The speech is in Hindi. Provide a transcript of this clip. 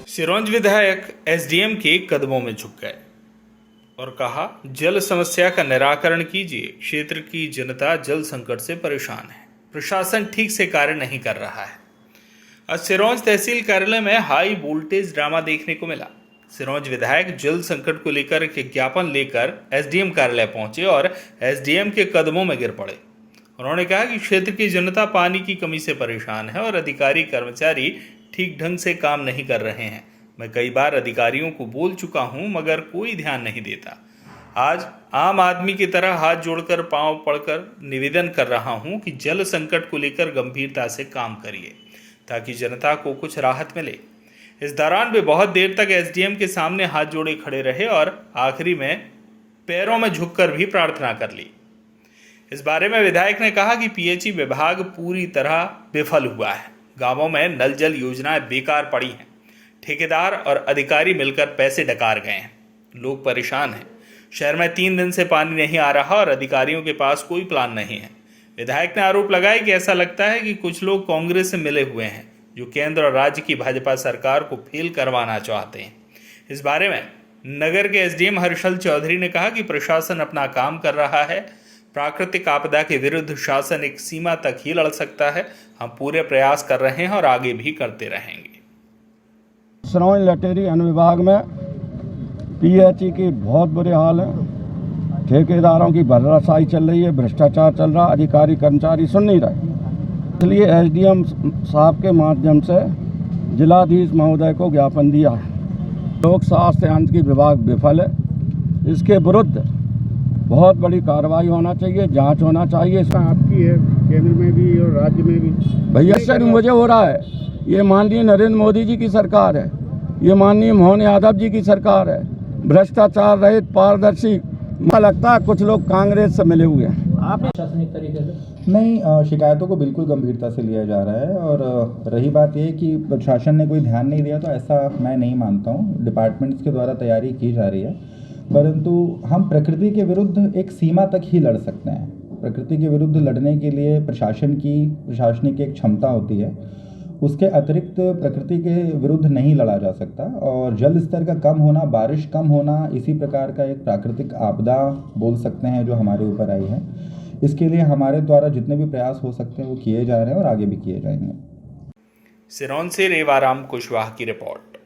सिरोंज विधायक एसडीएम के कदमों में झुक गए और कहा, जल समस्या का निराकरण कीजिए। क्षेत्र की जनता जल संकट से परेशान है, प्रशासन ठीक से कार्य नहीं कर रहा है। आज सिरोंज तहसील कार्यालय में हाई वोल्टेज ड्रामा देखने को मिला। सिरोंज विधायक जल संकट को लेकर एक ज्ञापन लेकर एसडीएम कार्यालय पहुंचे और एसडीएम के कदमों में गिर पड़े। उन्होंने कहा कि क्षेत्र की जनता पानी की कमी से परेशान है और अधिकारी कर्मचारी ठीक ढंग से काम नहीं कर रहे हैं। मैं कई बार अधिकारियों को बोल चुका हूं मगर कोई ध्यान नहीं देता। आज आम आदमी की तरह हाथ जोड़कर पांव पड़कर निवेदन कर रहा हूं कि जल संकट को लेकर गंभीरता से काम करिए ताकि जनता को कुछ राहत मिले। इस दौरान वे बहुत देर तक एसडीएम के सामने हाथ जोड़े खड़े रहे और आखिरी में पैरों में झुककर भी प्रार्थना कर ली। इस बारे में विधायक ने कहा कि पीएचई विभाग पूरी तरह विफल हुआ है। गांवों में नल जल योजनाएं बेकार पड़ी हैं। ठेकेदार और अधिकारी मिलकर पैसे डकार गए हैं। लोग परेशान हैं। शहर में 3 दिन से पानी नहीं आ रहा और अधिकारियों के पास कोई प्लान नहीं है। विधायक ने आरोप लगाया कि ऐसा लगता है कि कुछ लोग कांग्रेस से मिले हुए हैं जो केंद्र और राज्य की भाजपा सरकार को फेल करवाना चाहते हैं। इस बारे में नगर के एसडीएम हर्षल चौधरी ने कहा कि प्रशासन अपना काम कर रहा है। प्राकृतिक आपदा के विरुद्ध शासन एक सीमा तक ही लड़ सकता है। हम पूरे प्रयास कर रहे हैं और आगे भी करते रहेंगे। सिरोंज लटेरी अनुविभाग में पीएचई की बहुत बुरे हाल है। ठेकेदारों की भर्राशाही चल रही है, भ्रष्टाचार चल रहा, अधिकारी कर्मचारी सुन नहीं रहे। इसलिए एसडीएम साहब के माध्यम से जिलाधीश महोदय को ज्ञापन दिया है। लोक स्वास्थ्य यांत्रिकी विभाग विफल है। इसके विरुद्ध बहुत बड़ी कार्रवाई होना चाहिए, जांच होना चाहिए। आपकी है केंद्र में भी और राज्य में भी। भैया सर मुझे हो रहा है, ये माननीय नरेंद्र मोदी जी की सरकार है, ये माननीय मोहन यादव जी की सरकार है। भ्रष्टाचार रहित, पारदर्शी। मुझे लगता है कुछ लोग कांग्रेस से मिले हुए हैं। आप प्रशासनिक तरीके से नहीं, शिकायतों को बिल्कुल गंभीरता से लिया जा रहा है। और रही बात ये कि प्रशासन ने कोई ध्यान नहीं दिया, तो ऐसा मैं नहीं मानता हूँ। डिपार्टमेंट्स के द्वारा तैयारी की जा रही है, परंतु हम प्रकृति के विरुद्ध एक सीमा तक ही लड़ सकते हैं। प्रकृति के विरुद्ध लड़ने के लिए प्रशासनिक एक क्षमता होती है। उसके अतिरिक्त प्रकृति के विरुद्ध नहीं लड़ा जा सकता। और जल स्तर का कम होना, बारिश कम होना, इसी प्रकार का एक प्राकृतिक आपदा बोल सकते हैं जो हमारे ऊपर आई है। इसके लिए हमारे द्वारा जितने भी प्रयास हो सकते हैं वो किए जा रहे हैं और आगे भी किए जाएंगे। सिरोंज से रेवाराम कुशवाहा की रिपोर्ट।